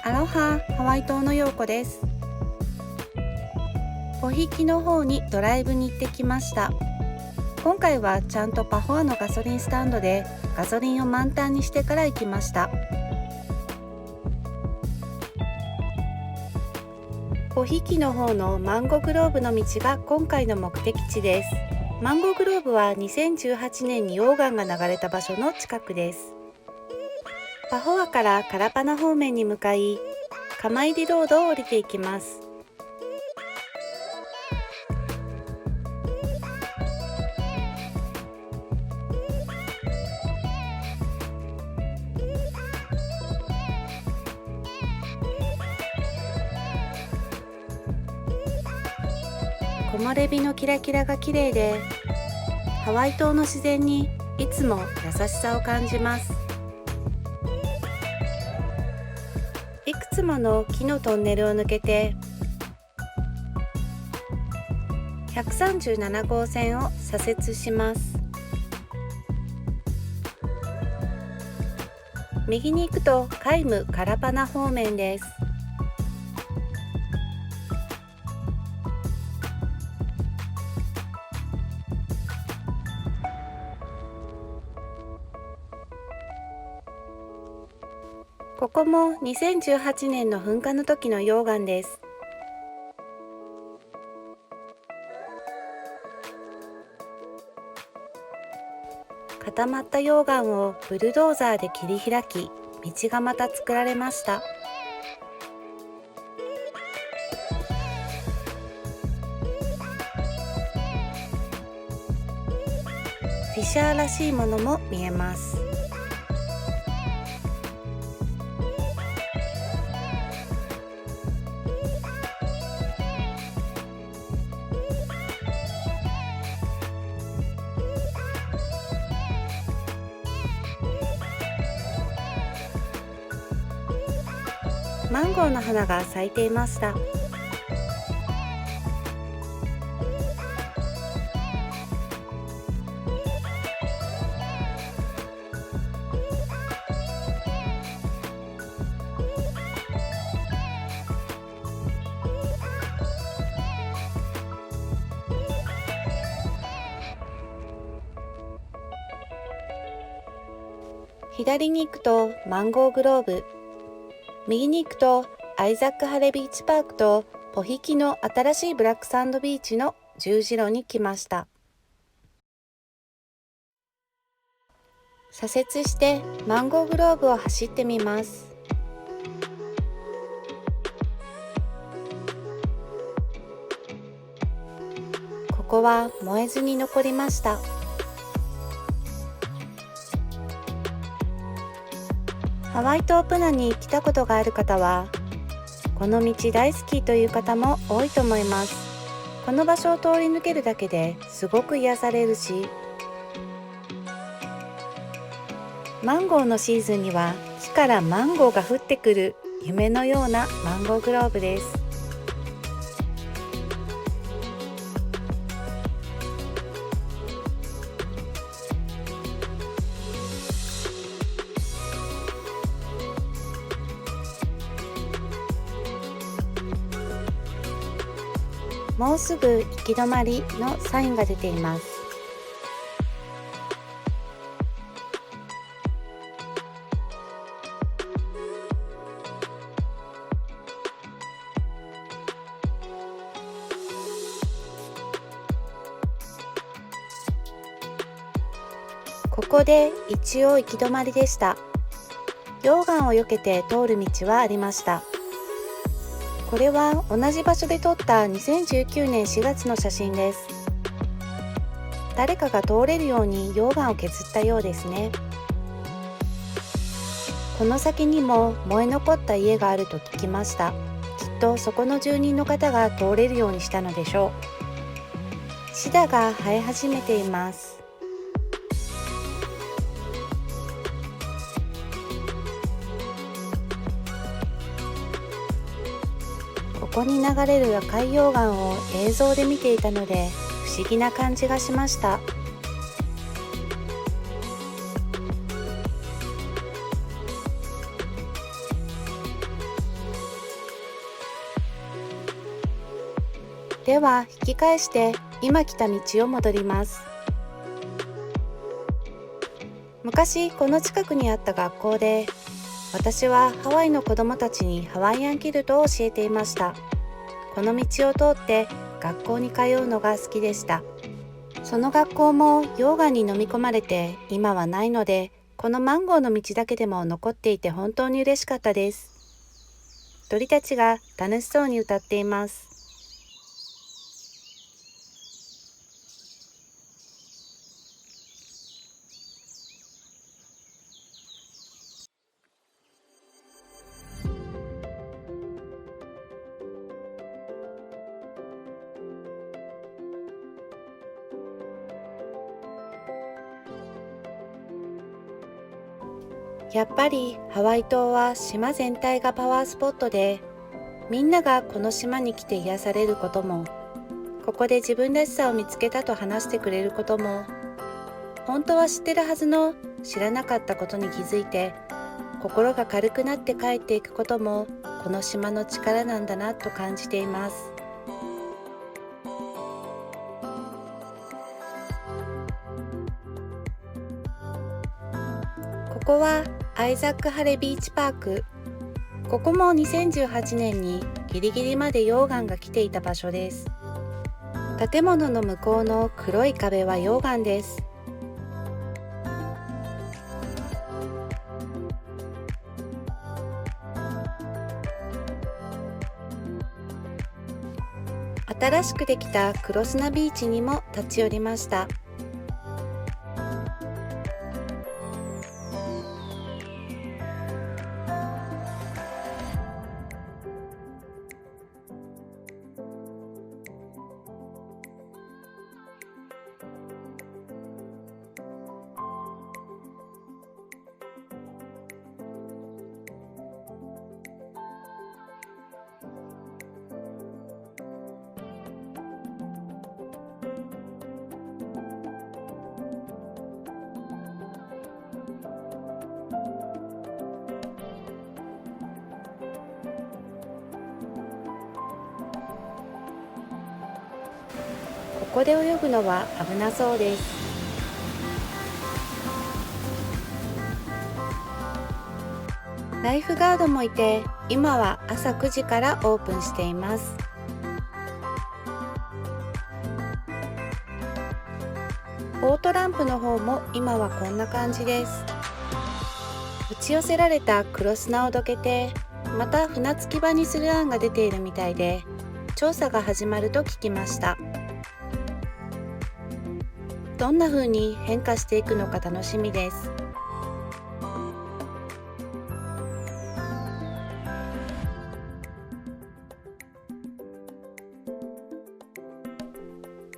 アロハ、ハワイ島のようこです。ポヒキの方にドライブに行ってきました。今回はちゃんとパホアのガソリンスタンドでガソリンを満タンにしてから行きました。ポヒキの方のマンゴーグローブの道が今回の目的地です。マンゴーグローブは2018年に溶岩が流れた場所の近くです。パホアからカラパナ方面に向かい、カマイリロードを降りていきます。木漏れ日のキラキラが綺麗で、ハワイ島の自然にいつも優しさを感じます。いくつもの木のトンネルを抜けて137号線を左折します。右に行くとカイム・カラパナ方面です。ここも2018年の噴火の時の溶岩です。固まった溶岩をブルドーザーで切り開き、道がまた作られました。フィッシャーらしいものも見えます。マンゴーの花が咲いていました。左に行くとマンゴーグローブ、右に行くとアイザック・ハレビーチパークとポヒキの新しいブラックサンドビーチの十字路に来ました。左折してマンゴーグローブを走ってみます。ここは燃えずに残りました。ハワイ島プナに来たことがある方は、この道大好きという方も多いと思います。この場所を通り抜けるだけですごく癒されるし、マンゴーのシーズンには木からマンゴーが降ってくる夢のようなマンゴーグローブです。もうすぐ行き止まりのサインが出ています。ここで一応行き止まりでした。溶岩を避けて通る道はありました。これは同じ場所で撮った2019年4月の写真です。誰かが通れるように溶岩を削ったようですね。この先にも燃え残った家があると聞きました。きっとそこの住人の方が通れるようにしたのでしょう。シダが生え始めています。ここに流れる赤い溶岩を映像で見ていたので不思議な感じがしました。では引き返して今来た道を戻ります。昔この近くにあった学校で、私はハワイの子どもたちにハワイアンキルトを教えていました。この道を通って学校に通うのが好きでした。その学校も溶岩に飲み込まれて今はないので、このマンゴーの道だけでも残っていて本当に嬉しかったです。鳥たちが楽しそうに歌っています。やっぱりハワイ島は島全体がパワースポットで、みんながこの島に来て癒されることも、ここで自分らしさを見つけたと話してくれることも、本当は知ってるはずの知らなかったことに気づいて、心が軽くなって帰っていくことも、この島の力なんだなと感じています。ここはアイザック・ハレビーチパーク。ここも2018年にギリギリまで溶岩が来ていた場所です。建物の向こうの黒い壁は溶岩です。新しくできたクロスナビーチにも立ち寄りました。ここで泳ぐのは危なそうです。ライフガードもいて、今は朝9時からオープンしています。ボートランプの方も今はこんな感じです。打ち寄せられた黒砂をどけて、また船着き場にする案が出ているみたいで、調査が始まると聞きました。どんな風に変化していくのか楽しみです。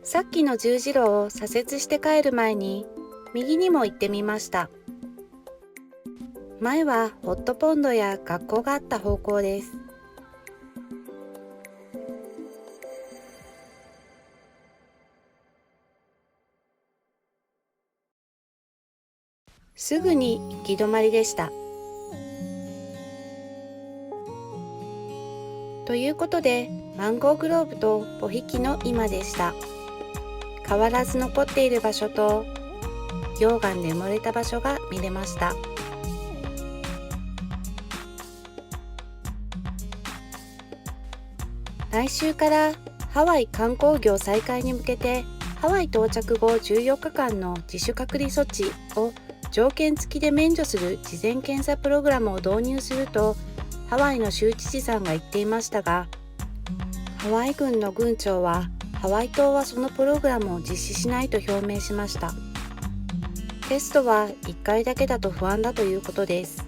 さっきの十字路を左折して帰る前に右にも行ってみました。前はホットポンドや学校があった方向です。すぐに行き止まりでした。ということで、マンゴーグローブとポヒキの今でした。変わらず残っている場所と、溶岩で埋もれた場所が見れました。来週からハワイ観光業再開に向けて、ハワイ到着後14日間の自主隔離措置を条件付きで免除する事前検査プログラムを導入するとハワイの州知事さんが言っていましたが、ハワイ郡の郡長はハワイ島はそのプログラムを実施しないと表明しました。テストは1回だけだと不安だということです。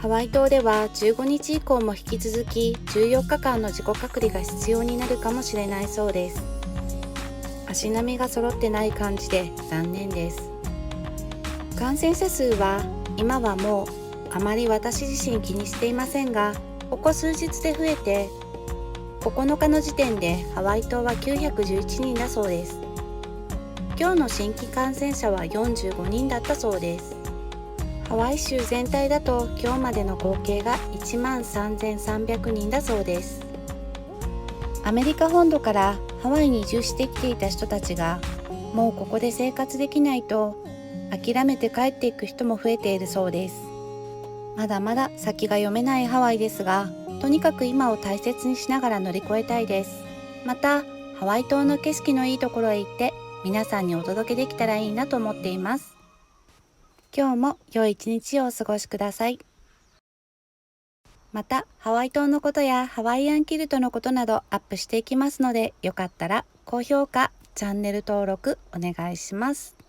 ハワイ島では15日以降も引き続き14日間の自己隔離が必要になるかもしれないそうです。足並みが揃ってない感じで残念です。感染者数は今はもうあまり私自身気にしていませんが、ここ数日で増えて9日の時点でハワイ島は911人だそうです。今日の新規感染者は45人だったそうです。ハワイ州全体だと今日までの合計が13,300人だそうです。アメリカ本土からハワイに移住してきていた人たちが、もうここで生活できないと諦めて帰っていく人も増えているそうです。まだまだ先が読めないハワイですが、とにかく今を大切にしながら乗り越えたいです。また、ハワイ島の景色のいいところへ行って皆さんにお届けできたらいいなと思っています。今日も良い一日をお過ごしください。また、ハワイ島のことやハワイアンキルトのことなどアップしていきますので、よかったら高評価、チャンネル登録お願いします。